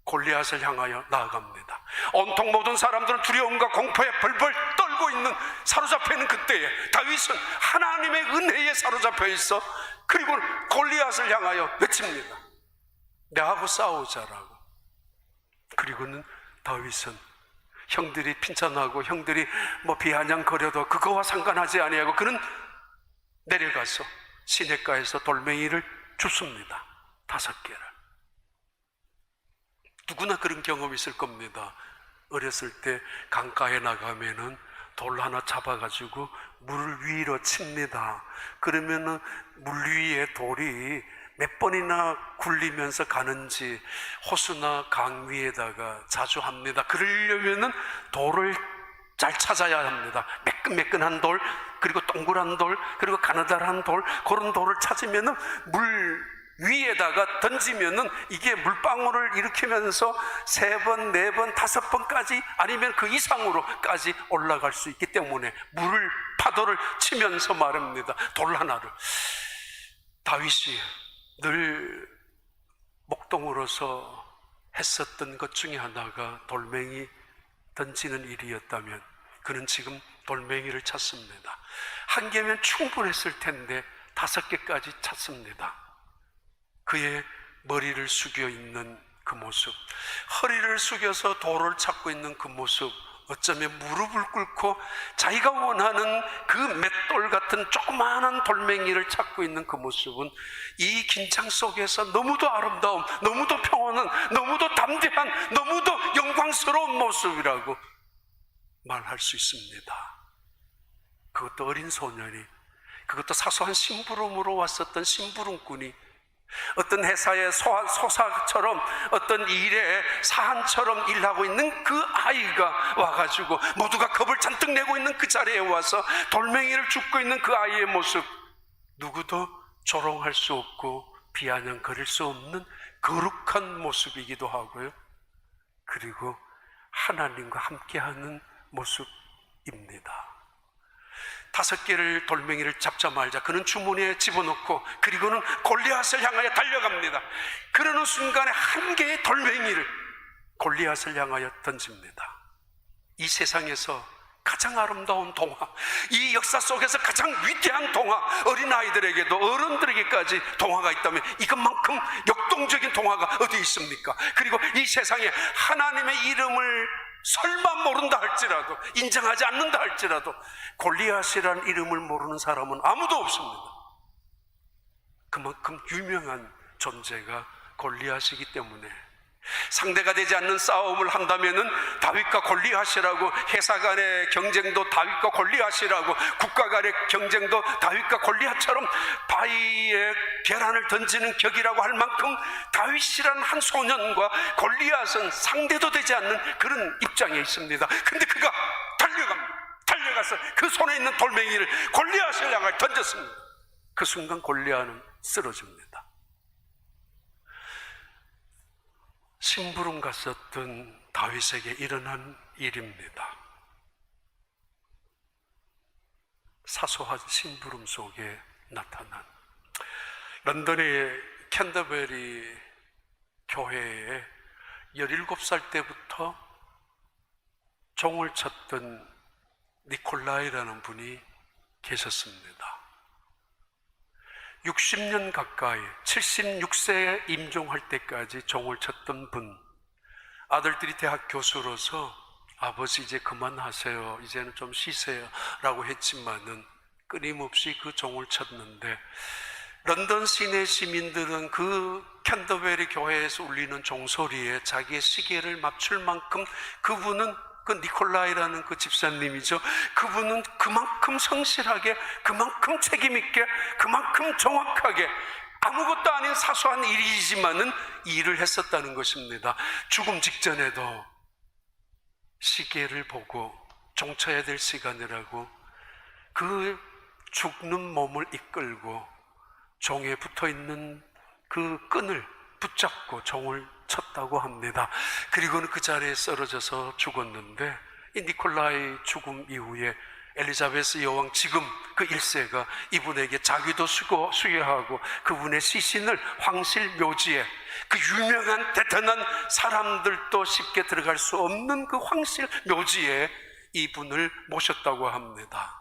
골리앗을 향하여 나아갑니다. 온통 모든 사람들은 두려움과 공포에 벌벌 떨고 있는, 사로잡혀 있는 그때에 다윗은 하나님의 은혜에 사로잡혀 있어 그리고 골리앗을 향하여 외칩니다. 내하고 싸우자라고. 그리고는 다윗은 형들이 핀잔하고 형들이 비아냥거려도 그거와 상관하지 아니하고 그는 내려가서 시냇가에서 돌멩이를 줍습니다. 5개를. 누구나 그런 경험이 있을 겁니다. 어렸을 때 강가에 나가면은 돌 하나 잡아가지고 물 위로 칩니다. 그러면은 물 위에 돌이 몇 번이나 굴리면서 가는지 호수나 강 위에다가 자주 합니다. 그러려면은 돌을 잘 찾아야 합니다. 매끈매끈한 돌, 그리고 동그란 돌, 그리고 가느다란 돌, 그런 돌을 찾으면은 물 위에다가 던지면은 이게 물방울을 일으키면서 3번, 4번, 5번까지 아니면 그 이상으로까지 올라갈 수 있기 때문에 물을 파도를 치면서 말합니다. 돌 하나를. 다윗이 늘 목동으로서 했었던 것 중에 하나가 돌멩이 던지는 일이었다면 그는 지금 돌멩이를 찾습니다. 1개면 충분했을 텐데 5개까지 찾습니다. 그의 머리를 숙여 있는 그 모습, 허리를 숙여서 돌을 찾고 있는 그 모습, 어쩌면 무릎을 꿇고 자기가 원하는 그 맷돌 같은 조그마한 돌멩이를 찾고 있는 그 모습은 이 긴장 속에서 너무도 아름다움, 너무도 평온한, 너무도 담대한, 너무도 영광스러운 모습이라고 말할 수 있습니다. 그것도 어린 소년이, 그것도 사소한 심부름으로 왔었던 심부름꾼이 어떤 회사의 소사처럼 어떤 일에 사한처럼 일하고 있는 그 아이가 와가지고 모두가 겁을 잔뜩 내고 있는 그 자리에 와서 돌멩이를 줍고 있는 그 아이의 모습, 누구도 조롱할 수 없고 비아냥거릴 수 없는 거룩한 모습이기도 하고요, 그리고 하나님과 함께하는 모습입니다. 5개를 돌멩이를 잡자마자 그는 주머니에 집어넣고 그리고는 골리앗을 향하여 달려갑니다. 그러는 순간에 1개의 돌멩이를 골리앗을 향하여 던집니다. 이 세상에서 가장 아름다운 동화, 이 역사 속에서 가장 위대한 동화, 어린아이들에게도 어른들에게까지 동화가 있다면 이것만큼 역동적인 동화가 어디 있습니까? 그리고 이 세상에 하나님의 이름을 설마 모른다 할지라도, 인정하지 않는다 할지라도 골리앗이라는 이름을 모르는 사람은 아무도 없습니다. 그만큼 유명한 존재가 골리앗이기 때문에 상대가 되지 않는 싸움을 한다면은 다윗과 골리앗이라고, 회사 간의 경쟁도 다윗과 골리앗이라고, 국가 간의 경쟁도 다윗과 골리앗처럼 바위에 계란을 던지는 격이라고 할 만큼 다윗이라는 한 소년과 골리앗은 상대도 되지 않는 그런 입장에 있습니다. 근데 그가 달려가서 그 손에 있는 돌멩이를 골리앗을 향해 던졌습니다. 그 순간 골리앗은 쓰러집니다. 심부름 갔었던 다윗에게 일어난 일입니다. 사소한 심부름 속에 나타난, 런던의 캔터베리 교회에 17살 때부터 종을 쳤던 니콜라이라는 분이 계셨습니다. 60년 가까이 76세에 임종할 때까지 종을 쳤던 분, 아들들이 대학 교수로서 아버지 이제 그만하세요, 이제는 좀 쉬세요 라고 했지만은 끊임없이 그 종을 쳤는데, 런던 시내 시민들은 그 캔터베리 교회에서 울리는 종소리에 자기의 시계를 맞출 만큼 그분은, 그 니콜라이라는 그 집사님이죠, 그분은 그만큼 성실하게, 그만큼 책임있게, 그만큼 정확하게 아무것도 아닌 사소한 일이지만은 일을 했었다는 것입니다. 죽음 직전에도 시계를 보고 종쳐야 될 시간이라고 그 죽는 몸을 이끌고 종에 붙어있는 그 끈을 붙잡고 종을 쳤다고 합니다. 그리고는 그 자리에 쓰러져서 죽었는데, 이 니콜라이 죽음 이후에 엘리자베스 여왕 지금 그 1세가 이분에게 자기도 수여하고 그분의 시신을 황실 묘지에, 그 유명한 대단한 사람들도 쉽게 들어갈 수 없는 그 황실 묘지에 이분을 모셨다고 합니다.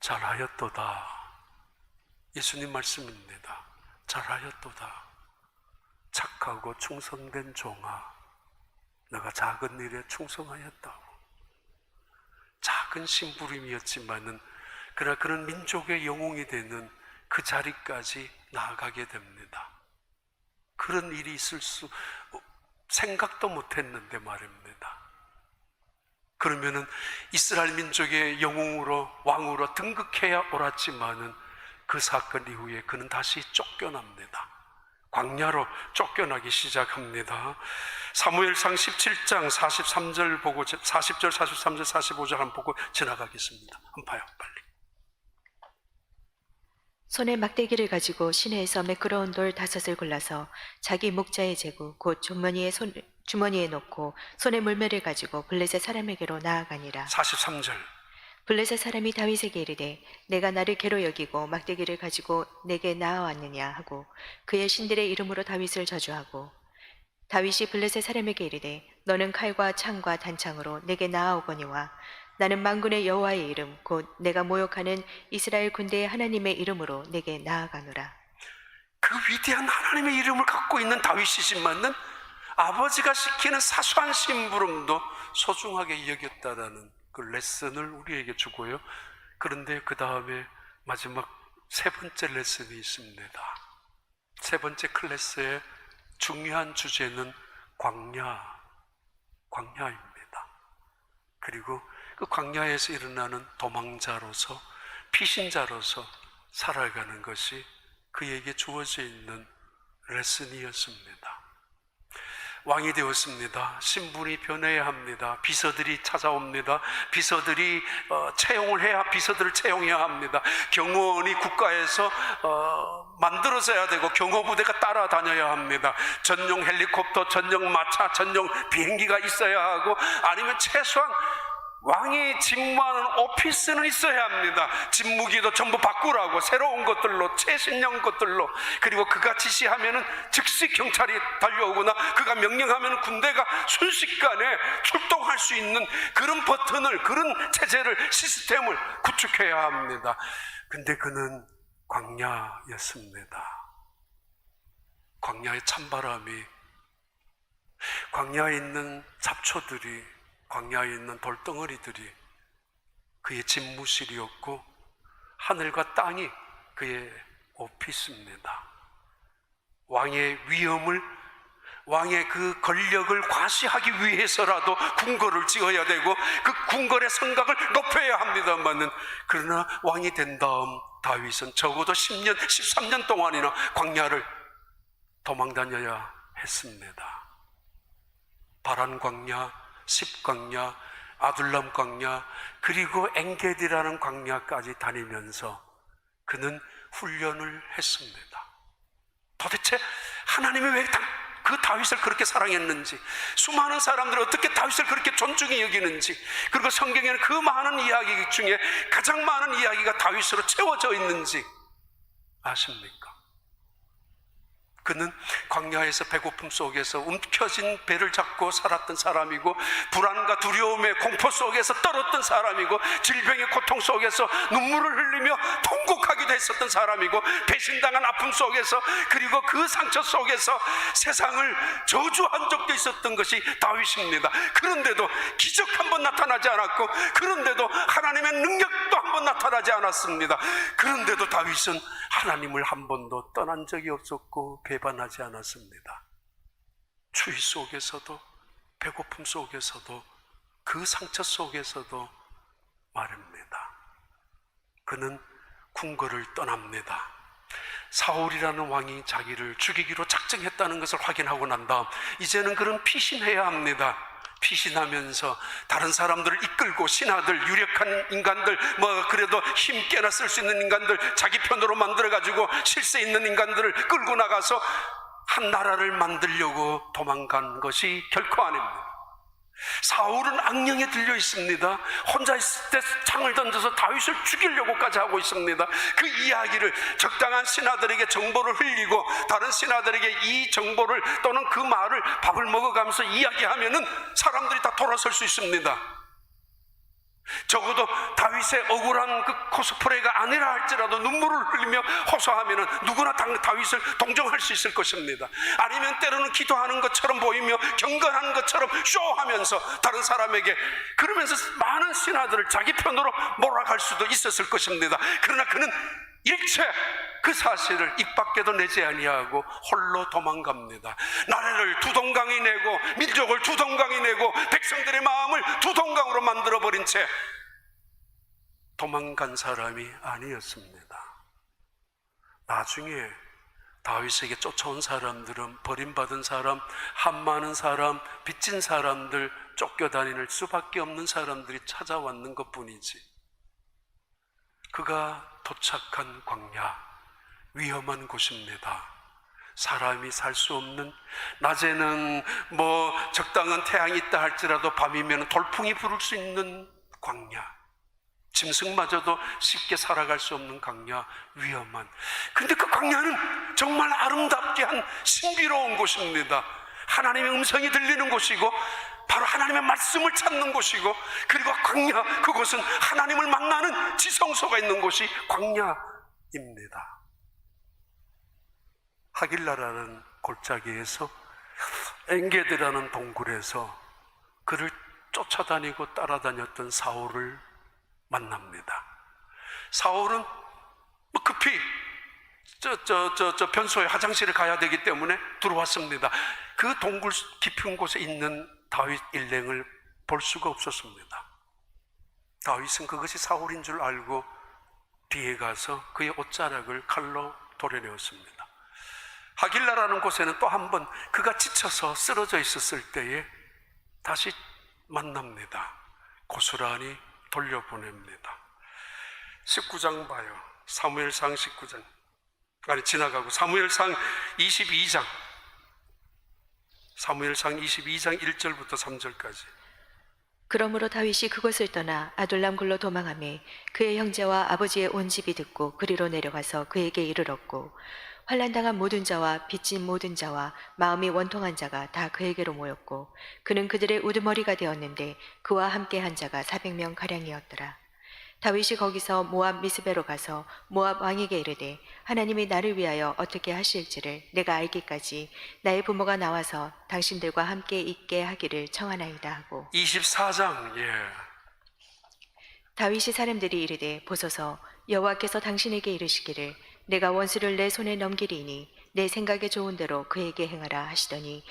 잘하였도다. 예수님 말씀입니다. 잘하였도다. 착하고 충성된 종아, 너가 작은 일에 충성하였다고. 작은 심부름이었지만은 그러나 그런 민족의 영웅이 되는 그 자리까지 나아가게 됩니다. 그런 일이 있을 수 생각도 못했는데 말입니다. 그러면은 이스라엘 민족의 영웅으로, 왕으로 등극해야 옳았지만은 그 사건 이후에 그는 다시 쫓겨납니다. 광야로 쫓겨나기 시작합니다. 사무엘상 17장 43절 보고, 40절, 43절, 45절 한번 보고 지나가겠습니다. 한번 봐요, 빨리. 손에 막대기를 가지고 시내에서 매끄러운 돌 5을 골라서 자기 목자의 제구 곧 주머니에 넣고 손에 물매를 가지고 블레셋 사람에게로 나아가니라. 43절. 블레셋 사람이 다윗에게 이르되 내가 나를 괴로 여기고 막대기를 가지고 내게 나아왔느냐 하고 그의 신들의 이름으로 다윗을 저주하고 다윗이 블레셋 사람에게 이르되 너는 칼과 창과 단창으로 내게 나아오거니와 나는 만군의 여호와의 이름 곧 내가 모욕하는 이스라엘 군대의 하나님의 이름으로 내게 나아가노라. 그 위대한 하나님의 이름을 갖고 있는 다윗이지만은 아버지가 시키는 사소한 심부름도 소중하게 여겼다라는 그 레슨을 우리에게 주고요. 그런데 그 다음에 마지막 3번째 레슨이 있습니다. 3번째 클래스의 중요한 주제는 광야입니다. 그리고 그 광야에서 일어나는 도망자로서, 피신자로서 살아가는 것이 그에게 주어져 있는 레슨이었습니다. 왕이 되었습니다. 신분이 변해야 합니다. 비서들이 찾아옵니다. 비서들이 비서들을 채용해야 합니다. 경호원이 국가에서 만들어져야 되고 경호부대가 따라다녀야 합니다. 전용 헬리콥터, 전용 마차, 전용 비행기가 있어야 하고, 아니면 최소한 왕이 직무하는 오피스는 있어야 합니다. 집무기도 전부 바꾸라고, 새로운 것들로, 최신형 것들로. 그리고 그가 지시하면은 즉시 경찰이 달려오거나 그가 명령하면 군대가 순식간에 출동할 수 있는 그런 버튼을, 그런 체제를, 시스템을 구축해야 합니다. 근데 그는 광야였습니다. 광야의 찬바람이, 광야에 있는 잡초들이, 광야에 있는 돌덩어리들이 그의 집무실이었고, 하늘과 땅이 그의 오피스입니다. 왕의 위엄을, 왕의 그 권력을 과시하기 위해서라도 궁궐을 지어야 되고 그 궁궐의 성곽을 높여야 합니다만은, 그러나 왕이 된 다음 다윗은 적어도 10년, 13년 동안이나 광야를 도망다녀야 했습니다. 바란 광야, 십광야, 아둘람 광야, 그리고 엔게디라는 광야까지 다니면서 그는 훈련을 했습니다. 도대체 하나님이 왜 그 다윗을 그렇게 사랑했는지, 수많은 사람들이 어떻게 다윗을 그렇게 존중히 여기는지, 그리고 성경에는 그 많은 이야기 중에 가장 많은 이야기가 다윗으로 채워져 있는지 아십니까? 그는 광야에서 배고픔 속에서 움켜진 배를 잡고 살았던 사람이고, 불안과 두려움의 공포 속에서 떨었던 사람이고, 질병의 고통 속에서 눈물을 흘리며 통곡하기도 했었던 사람이고, 배신당한 아픔 속에서, 그리고 그 상처 속에서 세상을 저주한 적도 있었던 것이 다윗입니다. 그런데도 기적 한 번 나타나지 않았고, 그런데도 하나님의 능력도 한 번 나타나지 않았습니다. 그런데도 다윗은 하나님을 한 번도 떠난 적이 없었고 배반하지 않았습니다. 추위 속에서도, 배고픔 속에서도, 그 상처 속에서도 말입니다. 그는 궁궐을 떠납니다. 사울이라는 왕이 자기를 죽이기로 작정했다는 것을 확인하고 난 다음 이제는 그는 피신해야 합니다. 피신하면서 다른 사람들을 이끌고, 신하들, 유력한 인간들, 그래도 힘께나 쓸 수 있는 인간들, 자기 편으로 만들어가지고 실세 있는 인간들을 끌고 나가서 한 나라를 만들려고 도망간 것이 결코 아닙니다. 사울은 악령에 들려 있습니다. 혼자 있을 때 창을 던져서 다윗을 죽이려고까지 하고 있습니다. 그 이야기를 적당한 신하들에게 정보를 흘리고, 다른 신하들에게 이 정보를 또는 그 말을 밥을 먹어가면서 이야기하면은 사람들이 다 돌아설 수 있습니다. 적어도 다윗의 억울한 그 코스프레가 아니라 할지라도 눈물을 흘리며 호소하면은 누구나 다윗을 동정할 수 있을 것입니다. 아니면 때로는 기도하는 것처럼 보이며 경건하는 것처럼 쇼하면서 다른 사람에게, 그러면서 많은 신하들을 자기 편으로 몰아갈 수도 있었을 것입니다. 그러나 그는 일체 그 사실을 입 밖에도 내지 아니하고 홀로 도망갑니다. 나라를 두 동강이 내고, 민족을 두 동강이 내고, 백성들의 마음을 두 동강으로 만들어버린 채 도망간 사람이 아니었습니다. 나중에 다윗에게 쫓아온 사람들은 버림받은 사람, 한 많은 사람, 빚진 사람들, 쫓겨다닐 수밖에 없는 사람들이 찾아왔는 것뿐이지, 그가 도착한 광야, 위험한 곳입니다. 사람이 살 수 없는, 낮에는 적당한 태양이 있다 할지라도 밤이면 돌풍이 부를 수 있는 광야, 짐승마저도 쉽게 살아갈 수 없는 광야, 위험한. 근데 그 광야는 정말 아름답게 한 신비로운 곳입니다. 하나님의 음성이 들리는 곳이고 바로 하나님의 말씀을 찾는 곳이고, 그리고 광야, 그곳은 하나님을 만나는 지성소가 있는 곳이 광야입니다. 하길라라는 골짜기에서, 엔게드라는 동굴에서 그를 쫓아다니고 따라다녔던 사울을 만납니다. 사울은 급히 변소의 화장실에 가야 되기 때문에 들어왔습니다. 그 동굴 깊은 곳에 있는 다윗 일행을 볼 수가 없었습니다. 다윗은 그것이 사울인 줄 알고 뒤에 가서 그의 옷자락을 칼로 도려내었습니다. 하길라라는 곳에는 또 한 번 그가 지쳐서 쓰러져 있었을 때에 다시 만납니다. 고스란히 돌려보냅니다. 19장 봐요. 사무엘상 19장. 지나가고 사무엘상 22장. 사무엘상 22장 1절부터 3절까지. 그러므로 다윗이 그곳을 떠나 아둘람 굴로 도망하며 그의 형제와 아버지의 온 집이 듣고 그리로 내려가서 그에게 이르렀고, 환난당한 모든 자와 빚진 모든 자와 마음이 원통한 자가 다 그에게로 모였고, 그는 그들의 우두머리가 되었는데 그와 함께 한 자가 400명 가량이었더라. 다윗이 거기서 모압 미스베로 가서 모압 왕에게 이르되, 하나님이 나를 위하여 어떻게 하실지를 내가 알기까지 나의 부모가 나와서 당신들과 함께 있게 하기를 청하나이다 하고. 24장. 다윗이 사람들이 이르되, 보소서, 여호와께서 당신에게 이르시기를 내가 원수를 내 손에 넘기리니 내 생각에 좋은 대로 그에게 행하라 하시더니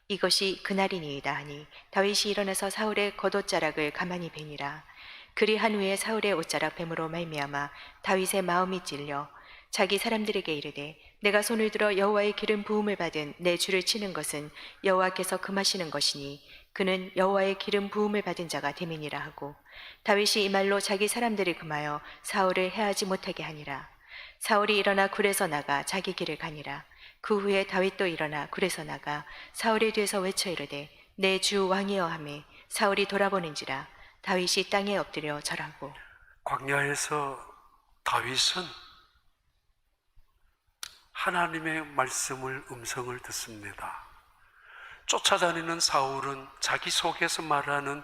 이것이 그날이니이다 하니, 다윗이 일어나서 사울의 겉옷자락을 가만히 베니라. 그리한 후에 사울의 옷자락 뱀으로 말미암아 다윗의 마음이 찔려 자기 사람들에게 이르되, 내가 손을 들어 여호와의 기름 부음을 받은 내 주를 치는 것은 여호와께서 금하시는 것이니 그는 여호와의 기름 부음을 받은 자가 됨이니라 하고, 다윗이 이 말로 자기 사람들을 금하여 사울을 해하지 못하게 하니라. 사울이 일어나 굴에서 나가 자기 길을 가니라. 그 후에 다윗도 일어나 굴에서 나가 사울의 뒤에서 외쳐 이르되, 내 주 왕이여 하매 사울이 돌아보는지라. 다윗이 땅에 엎드려 절하고. 광야에서 다윗은 하나님의 말씀을, 음성을 듣습니다. 쫓아다니는 사울은 자기 속에서 말하는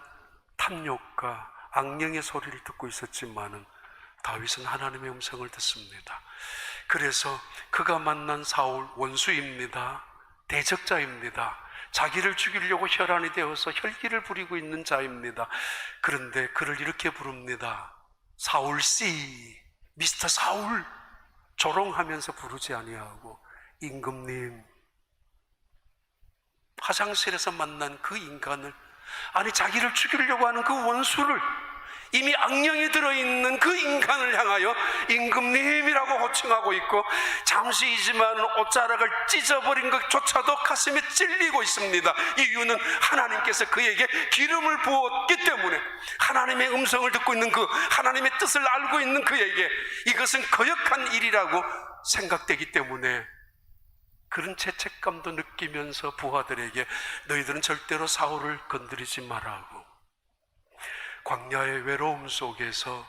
탐욕과 악령의 소리를 듣고 있었지만은 다윗은 하나님의 음성을 듣습니다. 그래서 그가 만난 사울, 원수입니다. 대적자입니다. 자기를 죽이려고 혈안이 되어서 혈기를 부리고 있는 자입니다. 그런데 그를 이렇게 부릅니다. 사울씨, 미스터 사울. 조롱하면서 부르지 아니하고, 임금님. 화장실에서 만난 그 인간을, 아니 자기를 죽이려고 하는 그 원수를, 이미 악령이 들어있는 그 인간을 향하여 임금님이라고 호칭하고 있고, 잠시이지만 옷자락을 찢어버린 것조차도 가슴에 찔리고 있습니다. 이유는 하나님께서 그에게 기름을 부었기 때문에, 하나님의 음성을 듣고 있는 그, 하나님의 뜻을 알고 있는 그에게 이것은 거역한 일이라고 생각되기 때문에 그런 죄책감도 느끼면서 부하들에게 너희들은 절대로 사울을 건드리지 말라고. 광야의 외로움 속에서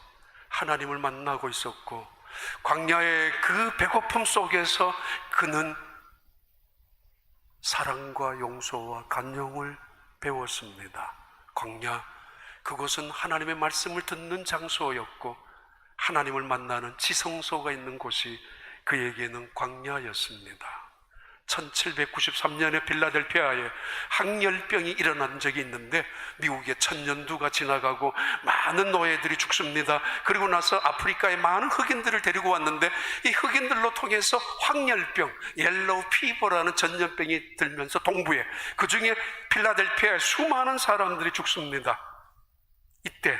하나님을 만나고 있었고, 광야의 그 배고픔 속에서 그는 사랑과 용서와 간용을 배웠습니다. 광야, 그곳은 하나님의 말씀을 듣는 장소였고 하나님을 만나는 지성소가 있는 곳이 그에게는 광야였습니다. 1793년에 필라델피아에 항열병이 일어난 적이 있는데, 미국에 천년두가 지나가고 많은 노예들이 죽습니다. 그리고 나서 아프리카에 많은 흑인들을 데리고 왔는데, 이 흑인들로 통해서 황열병, 옐로우 피버라는 전염병이 들면서 동부에, 그 중에 필라델피아에 수많은 사람들이 죽습니다. 이때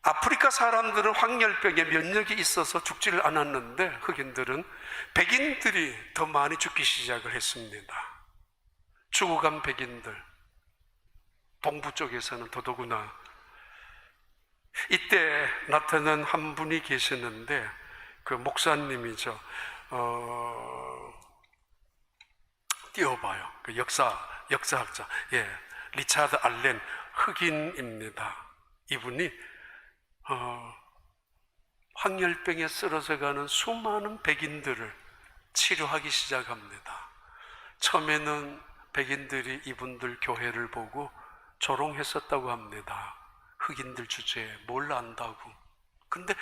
아프리카 사람들은 황열병에 면역이 있어서 죽지를 않았는데, 흑인들은, 백인들이 더 많이 죽기 시작을 했습니다. 죽어간 백인들, 동부 쪽에서는 더더구나. 이때 나타난 한 분이 계셨는데, 그 목사님이죠. 띄워봐요. 그 역사학자. 예, 리차드 알렌 흑인입니다. 이분이 황열병에 쓰러져가는 수많은 백인들을 치료하기 시작합니다. 처음에는 백인들이 이분들 교회를 보고 조롱했었다고 합니다. 흑인들 주제에 뭘 안다고. 근데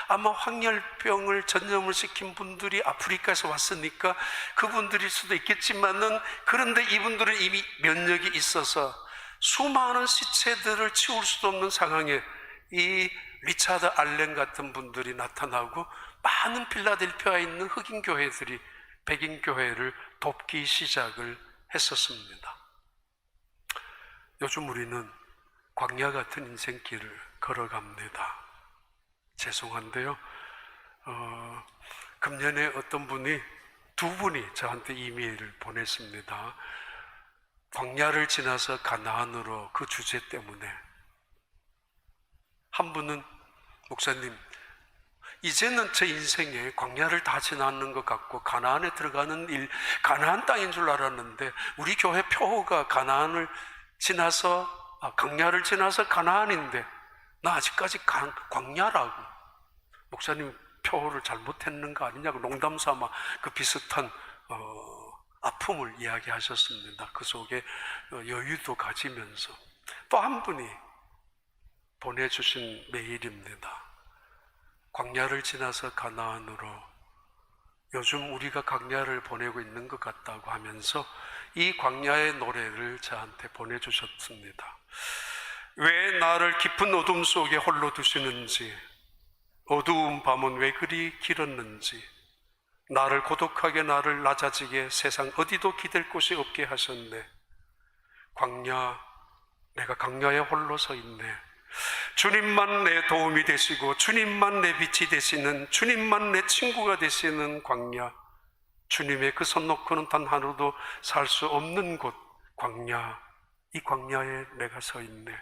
아마 황열병을 전염을 시킨 분들이 아프리카에서 왔으니까 그분들일 수도 있겠지만은, 그런데 이분들은 이미 면역이 있어서 수많은 시체들을 치울 수도 없는 상황에 이 리차드 알렌 같은 분들이 나타나고 많은 필라델피아에 있는 흑인 교회들이 백인 교회를 돕기 시작을 했었습니다. 요즘 우리는 광야 같은 인생길을 걸어갑니다. 죄송한데요, 금년에 어떤 분이, 두 분이 저한테 이메일을 보냈습니다. 광야를 지나서 가나안으로, 그 주제 때문에. 한 분은, 목사님, 이제는 제 인생에 광야를 다 지나는 것 같고 가나안에 들어가는 일, 가나안 땅인 줄 알았는데 우리 교회 표어가 가나안을 지나서, 광야를 지나서 가나안인데 나 아직까지 광야라고. 목사님 표어를 잘못했는 거 아니냐고 농담 삼아 그 비슷한 아픔을 이야기하셨습니다. 그 속에 여유도 가지면서. 또 한 분이 보내주신 메일입니다. 광야를 지나서 가나안으로, 요즘 우리가 광야를 보내고 있는 것 같다고 하면서 이 광야의 노래를 저한테 보내주셨습니다. 왜 나를 깊은 어둠 속에 홀로 두시는지, 어두운 밤은 왜 그리 길었는지, 나를 고독하게 나를 낮아지게 세상 어디도 기댈 곳이 없게 하셨네. 광야, 내가 광야에 홀로 서 있네. 주님만 내 도움이 되시고 주님만 내 빛이 되시는, 주님만 내 친구가 되시는 광야, 주님의 그 손 놓고는 단 하루도 살 수 없는 곳 광야, 이 광야에 내가 서 있네.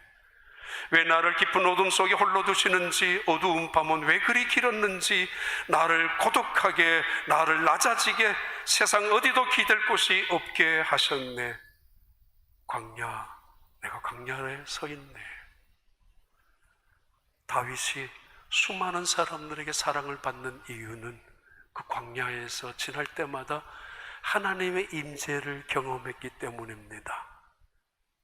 왜 나를 깊은 어둠 속에 홀로 두시는지, 어두운 밤은 왜 그리 길었는지, 나를 고독하게 나를 낮아지게 세상 어디도 기댈 곳이 없게 하셨네. 광야, 내가 광야에 서 있네. 다윗이 수많은 사람들에게 사랑을 받는 이유는 그 광야에서 지날 때마다 하나님의 임재를 경험했기 때문입니다.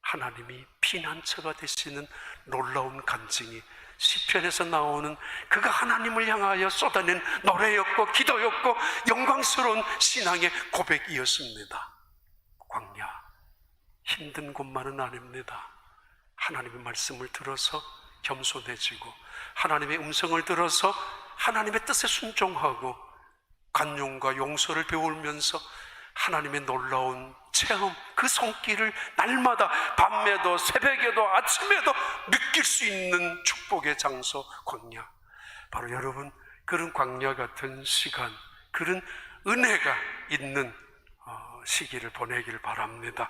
하나님이 피난처가 되시는 놀라운 간증이 시편에서 나오는 그가 하나님을 향하여 쏟아낸 노래였고 기도였고 영광스러운 신앙의 고백이었습니다. 광야, 힘든 곳만은 아닙니다. 하나님의 말씀을 들어서 겸손해지고 하나님의 음성을 들어서 하나님의 뜻에 순종하고 간용과 용서를 배우면서 하나님의 놀라운 체험, 그 손길을 날마다 밤에도 새벽에도 아침에도 느낄 수 있는 축복의 장소 광야. 바로 여러분, 그런 광야 같은 시간, 그런 은혜가 있는 시기를 보내길 바랍니다.